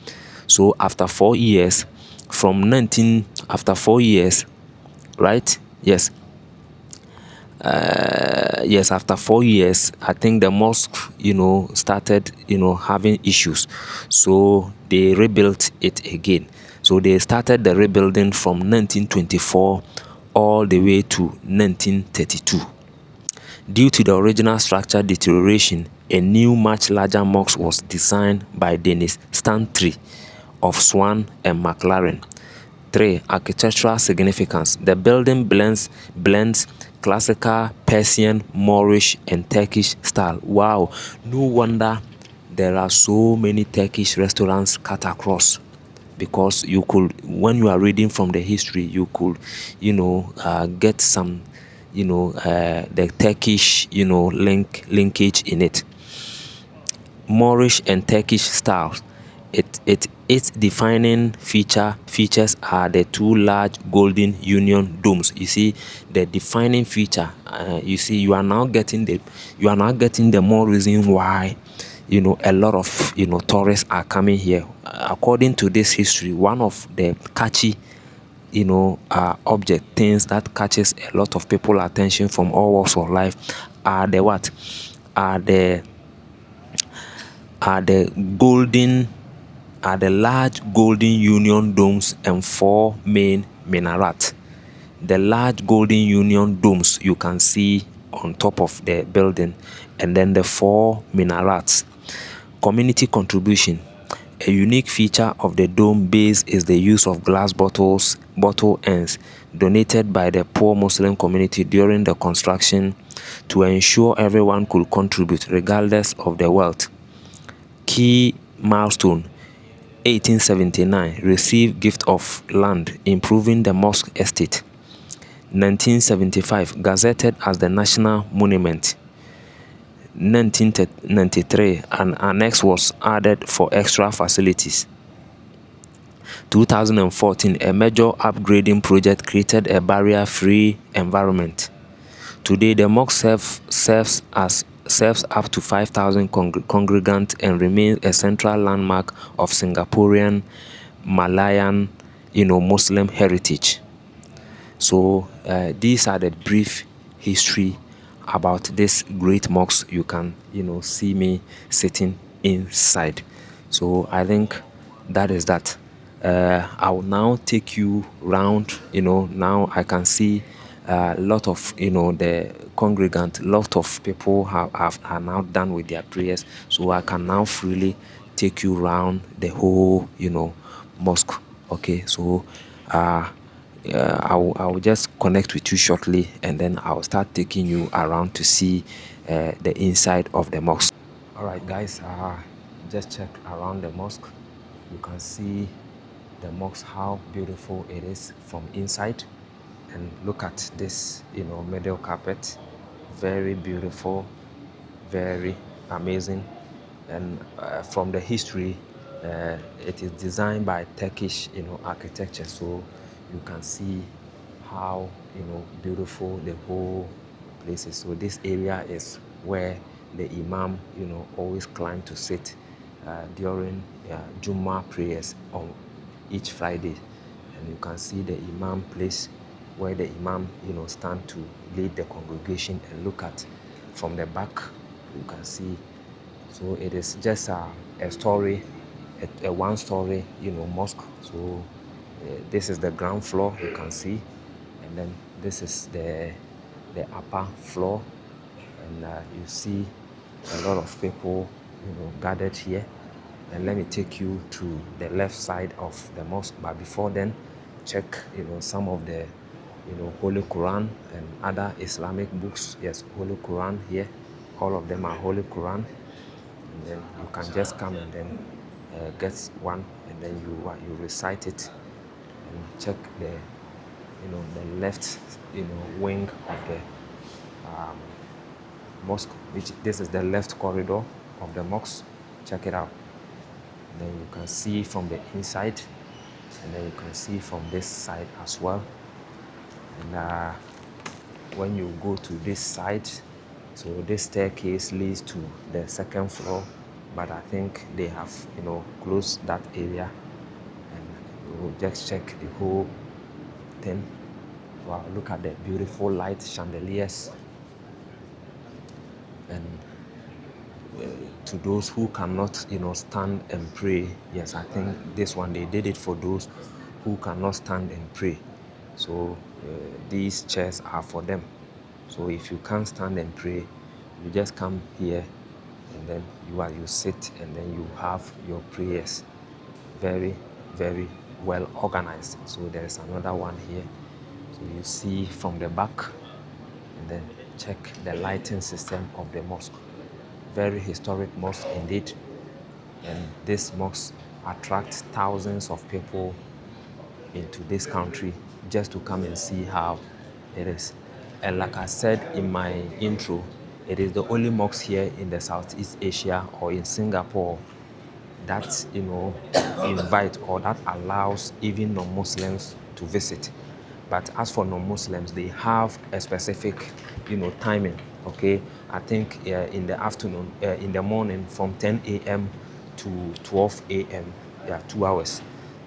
So after 4 years, after 4 years, right? Yes. yes, after 4 years, I think the mosque, started, having issues. So they rebuilt it again. So they started the rebuilding from 1924 all the way to 1932. Due to the original structure deterioration, a new much larger mosque was designed by Dennis Stantry of Swan and McLaren. 3. Architectural significance. The building blends classical Persian, Moorish, and Turkish style. Wow, no wonder there are so many Turkish restaurants cut across, because you could, when you are reading from the history, you could, get some, the Turkish, linkage in it. Moorish and Turkish styles. Its defining features are the two large golden union domes. You see, the defining feature. You see, you are now getting the more reason why, a lot of, tourists are coming here. According to this history, one of the catchy, object things that catches a lot of people attention from all walks of life are the what? Are the large golden union domes and 4 main minarets. The large golden union domes you can see on top of the building, and then the 4 minarets. Community contribution. A unique feature of the dome base is the use of glass bottle ends donated by the poor Muslim community during the construction to ensure everyone could contribute regardless of their wealth. Key milestone: 1879, received gift of land improving the mosque estate. 1975, gazetted as the national monument. 1993, an annex was added for extra facilities. 2014, a major upgrading project created a barrier-free environment. Today, the mosque serves up to 5,000 congregants and remains a central landmark of Singaporean, Malayan, Muslim heritage. So these are the brief history about this great mosque. You can, see me sitting inside. So I think that is that. I will now take you round. Now I can see a lot of, the congregant, lot of people are now done with their prayers. So I can now freely take you round the whole, mosque. Okay, so I will just connect with you shortly, and then I'll start taking you around to see the inside of the mosque. All right, guys, just check around the mosque. You can see the mosque, how beautiful it is from inside, and look at this, middle carpet. Very beautiful, very amazing. And from the history, it is designed by Turkish, architecture. So you can see how, beautiful the whole place is. So this area is where the imam, always climbed to sit during Jummah prayers on each Friday. And you can see the imam place where the imam, stand to lead the congregation, and look at from the back, you can see. So it is just a story, a one-story, mosque. So this is the ground floor, you can see, and then this is the upper floor, and you see a lot of people, gathered here. And let me take you to the left side of the mosque. But before then, check, some of the, Holy Quran and other Islamic books. Yes, Holy Quran here. All of them are Holy Quran. And then you can just come and then get one, and then you recite it, and check the, the left, wing of the mosque, which this is the left corridor of the mosque. Check it out. Then you can see from the inside, and then you can see from this side as well. And when you go to this side, so this staircase leads to the second floor, but I think they have, closed that area, and you will just check the whole thing. Wow, look at the beautiful light chandeliers. And to those who cannot, stand and pray, yes, I think this one they did it for those who cannot stand and pray. So these chairs are for them. So if you can't stand and pray, you just come here and then you sit and then you have your prayers. Very, very well organized. So there is another one here. So you see from the back, and then check the lighting system of the mosque. Very historic mosque indeed. And this mosque attracts thousands of people into this country just to come and see how it is. And like I said in my intro, it is the only mosque here in the Southeast Asia or in Singapore that invite or that allows even non-Muslims to visit. But as for non-Muslims, they have a specific timing. Okay, I think in the afternoon, in the morning from 10 a.m. to 12 a.m. Yeah, 2 hours.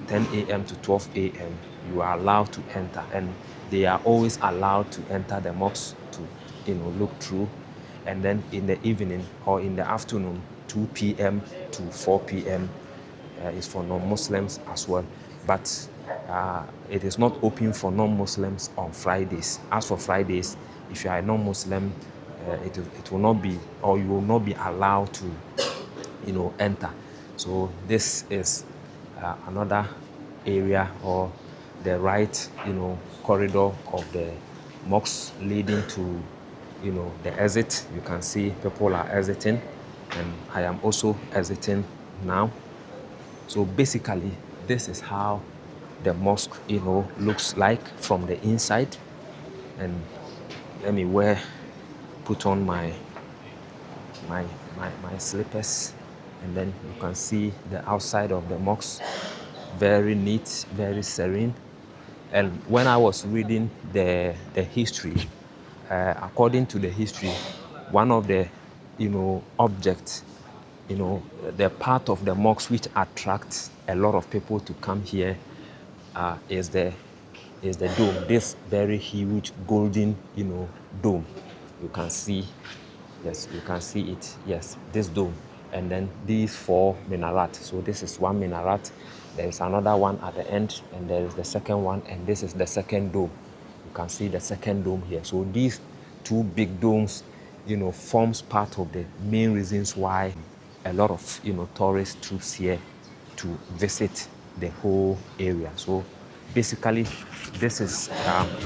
10 a.m. to 12 a.m. you are allowed to enter, and they are always allowed to enter the mosque to look through. And then in the evening or in the afternoon, 2 p.m. to 4 p.m. Is for non-Muslims as well. But it is not open for non-Muslims on Fridays. As for Fridays, if you are a non-Muslim, it will not be, or you will not be allowed to enter. So this is another area or the right corridor of the mosque leading to the exit. You can see people are exiting, and I am also exiting now. So basically this is how the mosque looks like from the inside. And let me put on my slippers, and then you can see the outside of the mosque. Very neat, very serene. And when I was reading the history, according to the history, one of the objects, the part of the mosque which attracts a lot of people to come here is the dome. This very huge golden dome. You can see, yes, you can see it. Yes, this dome. And then these 4 minarets. So this is one minaret. There is another one at the end, and there is the second one, and this is the second dome. You can see the second dome here. So these 2 big domes, forms part of the main reasons why a lot of tourist troops here to visit the whole area. So basically, this is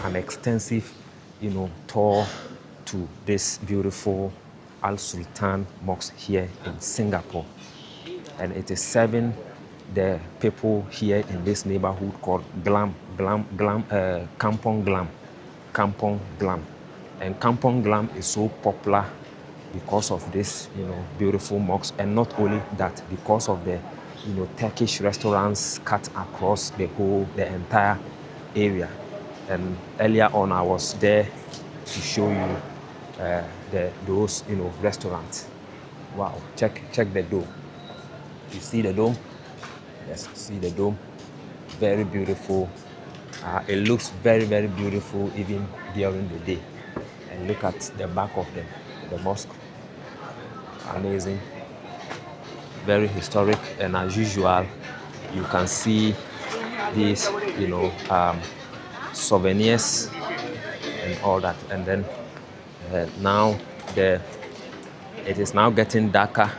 an extensive tour to this beautiful Al Sultan Mosque here in Singapore. And it is serving the people here in this neighborhood called Kampong Glam. And Kampong Glam is so popular because of this beautiful mosque, and not only that, because of the Turkish restaurants cut across the entire area. And earlier on I was there to show you those restaurants. Wow, check the dome. You see the dome? Yes, see the dome. Very beautiful. It looks very, very beautiful even during the day. And look at the back of the mosque. Amazing. Very historic. And as usual, you can see these souvenirs and all that. And then now it is now getting darker.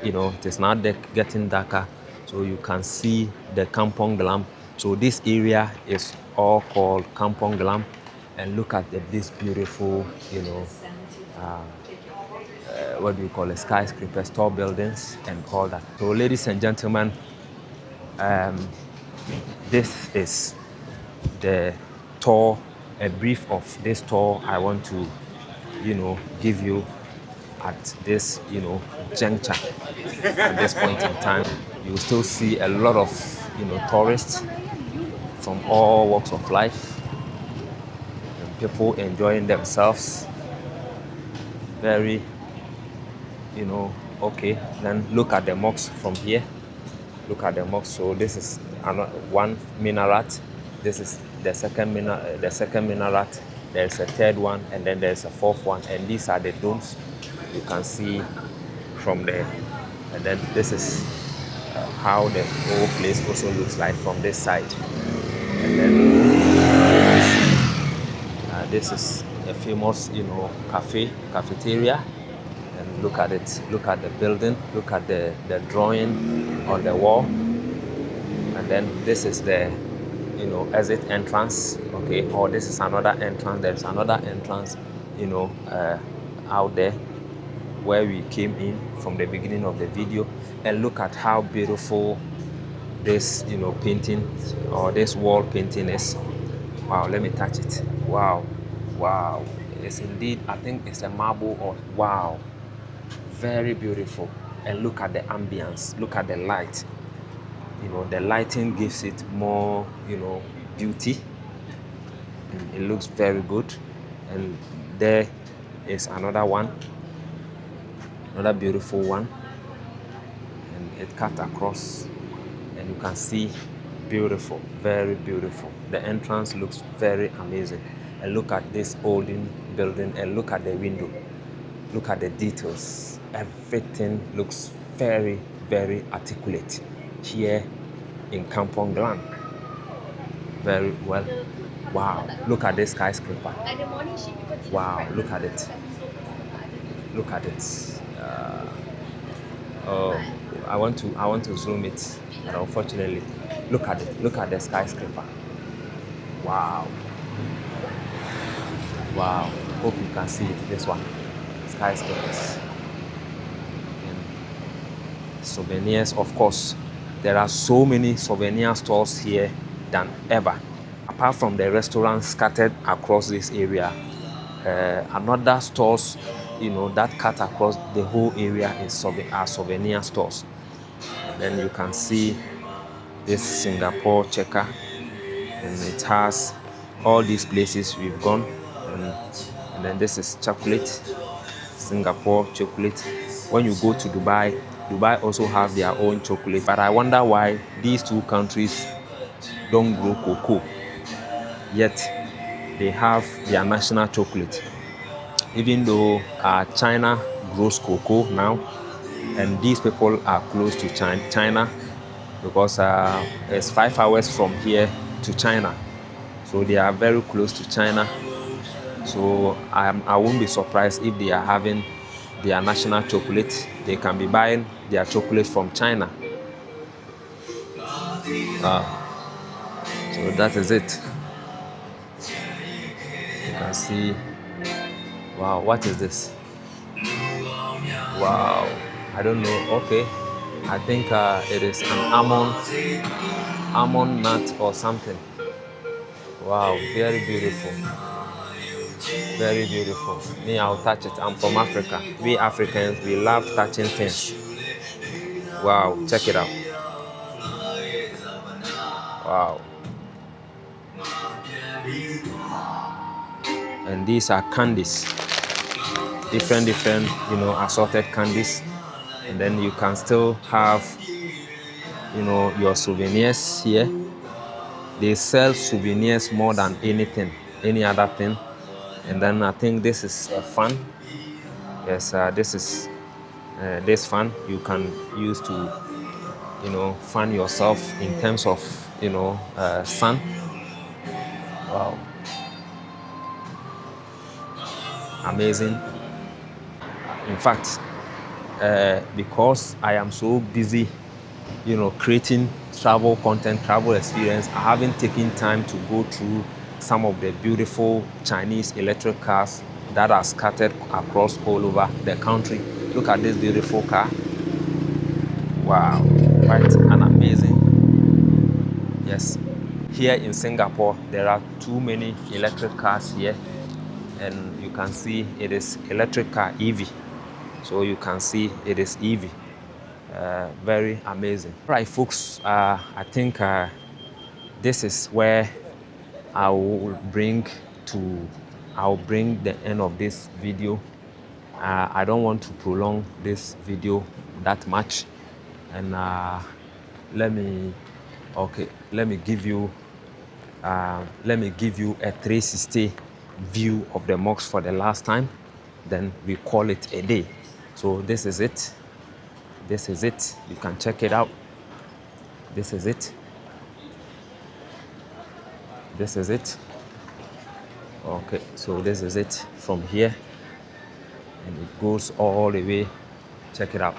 It is now getting darker, so you can see the Kampong Glam. So this area is all called Kampong Glam. And look at this beautiful what do you call it, skyscrapers, tall buildings and all that. So ladies and gentlemen, this is the tour, a brief of this tour I want to give you at this juncture. At this point in time, you still see a lot of tourists from all walks of life, and people enjoying themselves. Very okay. Then look at the mosque from here. Look at the mosque. So this is one minaret. This is the second minaret. There's a third one, and then there's a fourth one. And these are the domes. You can see from there. And then this is how the whole place also looks like from this side. And then this is a famous, cafeteria. And look at it. Look at the building. Look at the drawing on the wall. And then this is the, exit entrance. Okay, or this is another entrance. There's another entrance, out there where we came in from the beginning of the video. And look at how beautiful this, painting or this wall painting is. Wow, let me touch it. Wow, wow. It's indeed, I think it's a marble or wow. Very beautiful. And look at the ambience. Look at the light. The lighting gives it more, beauty. And it looks very good. And there is another one. Another beautiful one. And it cut across. And you can see beautiful, very beautiful. The entrance looks very amazing. And look at this olden building and look at the window. Look at the details. Everything looks very, very articulate here in Kampong Glam. Very well. Wow, look at this skyscraper. Wow, look at it. Look at it. Oh, I want to zoom it, but unfortunately, look at it. Look at the skyscraper. Wow. Wow. Hope you can see it. This one. Skyscrapers. And souvenirs, of course. There are so many souvenir stores here than ever. Apart from the restaurants scattered across this area, another stores, that cut across the whole area are souvenir stores. And then you can see this Singapore checker, and it has all these places we've gone. And then this is chocolate, Singapore chocolate. When you go to Dubai also have their own chocolate. But I wonder why these two countries don't grow cocoa, yet they have their national chocolate. Even though China grows cocoa now, and these people are close to China because it's 5 hours from here to China. So they are very close to China. So I won't be surprised if they are having their national chocolate. They can be buying their chocolate from China. So that is it. You can see. Wow, what is this? Wow, I don't know. Okay, I think it is an almond nut or something. Wow, very beautiful. Very beautiful. Me, I'll touch it. I'm from Africa. We Africans, we love touching things. Wow, check it out. Wow. And these are candies. Different, assorted candies. And then you can still have, your souvenirs here. They sell souvenirs more than any other thing. And then I think this is a fan. Yes, this is this fan you can use to, fan yourself in terms of, sun. Wow. Amazing. In fact, because I am so busy, creating travel content, travel experience, I haven't taken time to go through some of the beautiful Chinese electric cars that are scattered across all over the country. Look at this beautiful car. Wow, quite an amazing. Yes, here in Singapore, there are too many electric cars here. And you can see it is electric car EV. So you can see it is EV. Very amazing. All right, folks, I think this is where I'll bring the end of this video. I don't want to prolong this video that much. And let me give you a 360 view of the mosque for the last time. Then we call it a day. So this is it. This is it. You can check it out. This is it. This is it. Okay, so this is it from here, and it goes all the way. Check it out.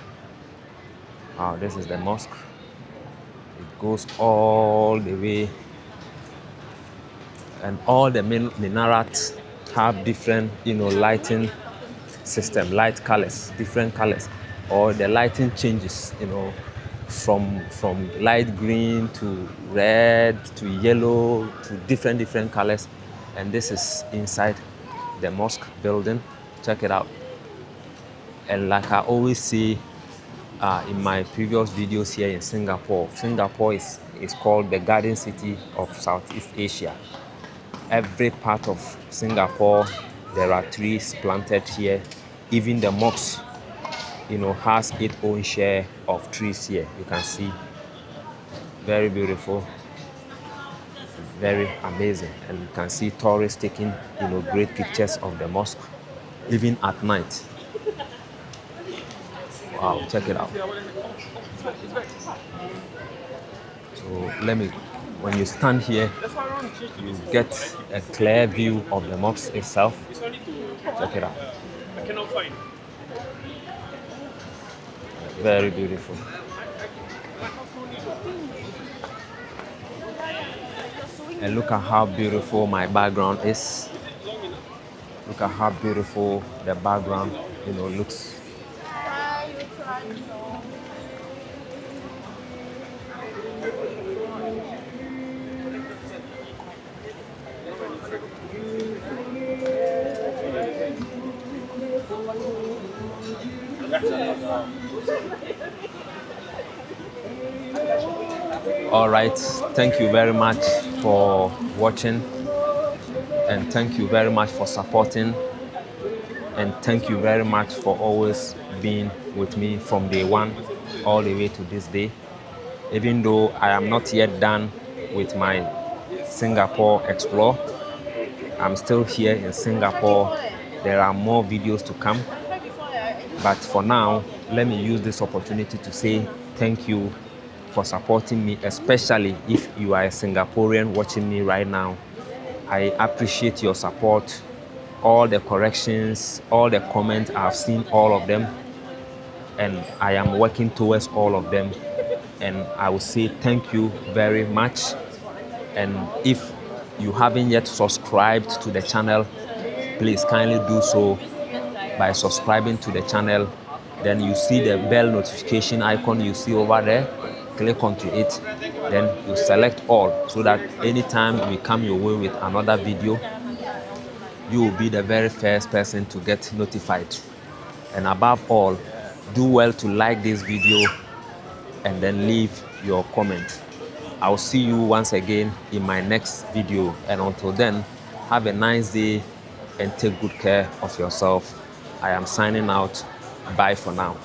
Wow, this is the mosque. It goes all the way, and all the minarets have different, lighting system, light colors, different colors, or the lighting changes, from light green to red to yellow to different colors. And this is inside the mosque building. Check it out. And like I always say in my previous videos here in Singapore, Singapore is called the Garden City of Southeast Asia. Every part of Singapore, there are trees planted here. Even the mosque, has its own share of trees here. You can see, very beautiful, very amazing. And you can see tourists taking, great pictures of the mosque, even at night. Wow, check it out. So when you stand here, you get a clear view of the mosque itself. Check it out. Very beautiful. And look at how beautiful my background is. Look at how beautiful the background, looks. All right, thank you very much for watching, and thank you very much for supporting, and thank you very much for always being with me from day one all the way to this day. Even though I am not yet done with my Singapore explore, I'm still here in Singapore. There are more videos to come, but for now, let me use this opportunity to say thank you for supporting me, especially if you are a Singaporean watching me right now. I appreciate your support, all the corrections, all the comments. I've seen all of them, and I am working towards all of them. And I will say thank you very much. And if you haven't yet subscribed to the channel, please kindly do so by subscribing to the channel. Then you see the bell notification icon you see over there. Click onto it, then you select all, so that anytime we come your way with another video, you will be the very first person to get notified. And above all, do well to like this video and then leave your comment. I'll see you once again in my next video, and until then, have a nice day and take good care of yourself. I am signing out. Bye for now.